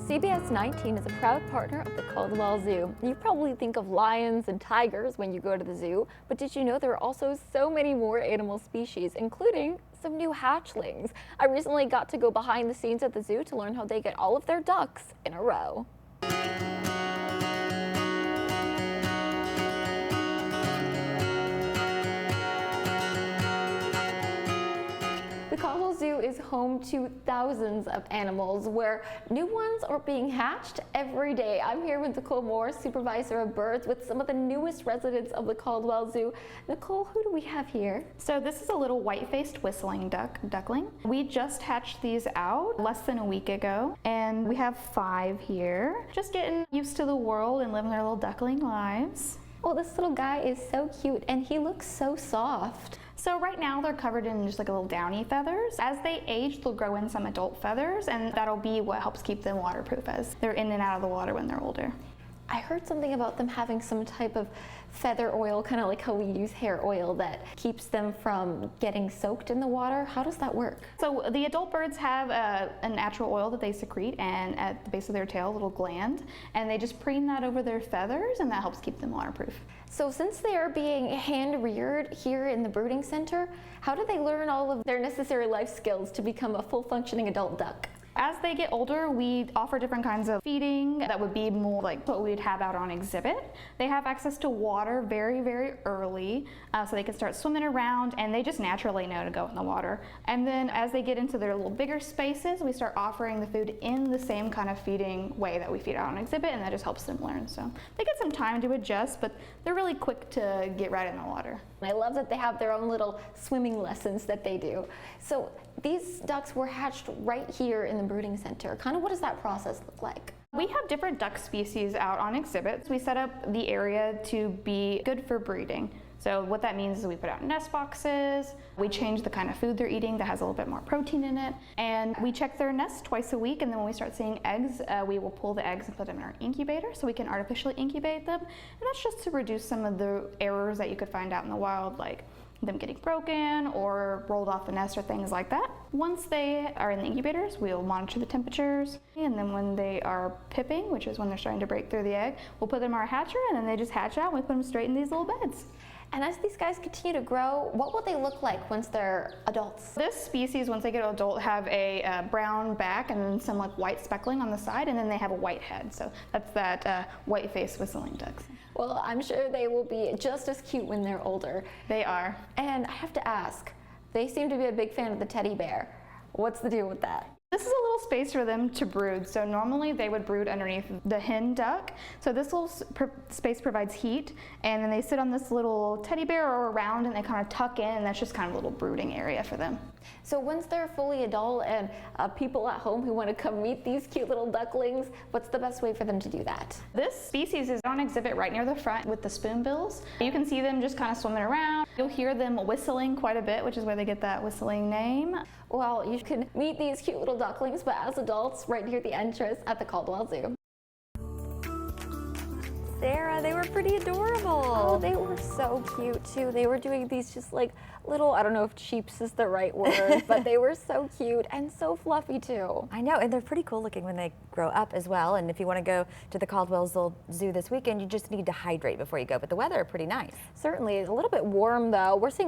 CBS 19 is a proud partner of the Caldwell Zoo. You probably think of lions and tigers when you go to the zoo, but did you know there are also so many more animal species, including some new hatchlings? I recently got to go behind the scenes at the zoo to learn how they get all of their ducks in a row. The Caldwell Zoo is home to thousands of animals where new ones are being hatched every day. I'm here with Nicole Moore, supervisor of birds, with some of the newest residents of the Caldwell Zoo. Nicole, who do we have here? So this is a little white-faced whistling duckling. We just hatched these out less than a week ago, and we have 5 here. Just getting used to the world and living their little duckling lives. Well, this little guy is so cute and he looks so soft. So right now they're covered in just like a little downy feathers. As they age, they'll grow in some adult feathers, and that'll be what helps keep them waterproof as they're in and out of the water when they're older. I heard something about them having some type of feather oil, kind of like how we use hair oil, that keeps them from getting soaked in the water. How does that work? So the adult birds have a natural oil that they secrete, and at the base of their tail, a little gland, and they just preen that over their feathers, and that helps keep them waterproof. So since they are being hand-reared here in the brooding center, how do they learn all of their necessary life skills to become a full-functioning adult duck? As they get older, we offer different kinds of feeding that would be more like what we'd have out on exhibit. They have access to water very, very early, so they can start swimming around, and they just naturally know to go in the water. And then as they get into their little bigger spaces, we start offering the food in the same kind of feeding way that we feed out on exhibit, and that just helps them learn. So they get some time to adjust, but they're really quick to get right in the water. I love that they have their own little swimming lessons that they do. So these ducks were hatched right here in the brooding center. Kind of what does that process look like? We have different duck species out on exhibits. We set up the area to be good for breeding. So what that means is we put out nest boxes, we change the kind of food they're eating that has a little bit more protein in it, and we check their nests twice a week, and then when we start seeing eggs, we will pull the eggs and put them in our incubator so we can artificially incubate them. And that's just to reduce some of the errors that you could find out in the wild, like them getting broken or rolled off the nest or things like that. Once they are in the incubators, we'll monitor the temperatures, and then when they are pipping, which is when they're starting to break through the egg, we'll put them in our hatchery, and then they just hatch out, and we put them straight in these little beds. And as these guys continue to grow, what will they look like once they're adults? This species, once they get adult, have a brown back and then some like white speckling on the side, and then they have a white head. So that's that white-faced whistling ducks. Well, I'm sure they will be just as cute when they're older. They are. And I have to ask, they seem to be a big fan of the teddy bear. What's the deal with that? This is a little space for them to brood. So normally they would brood underneath the hen duck. So this little space provides heat, and then they sit on this little teddy bear or around, and they kind of tuck in, and that's just kind of a little brooding area for them. So once they're fully adult and people at home who want to come meet these cute little ducklings, what's the best way for them to do that? This species is on exhibit right near the front with the spoonbills. You can see them just kind of swimming around. You'll hear them whistling quite a bit, which is where they get that whistling name. Well, you can meet these cute little ducklings, but as adults, right here at the entrance at the Caldwell Zoo. Sarah, they were pretty adorable. Oh, they were so cute too. They were doing these just like little, I don't know if cheeps is the right word, but they were so cute and so fluffy too. I know, and they're pretty cool looking when they grow up as well. And if you want to go to the Caldwell Zoo this weekend, you just need to hydrate before you go, but the weather is pretty nice. Certainly, a little bit warm though. We're seeing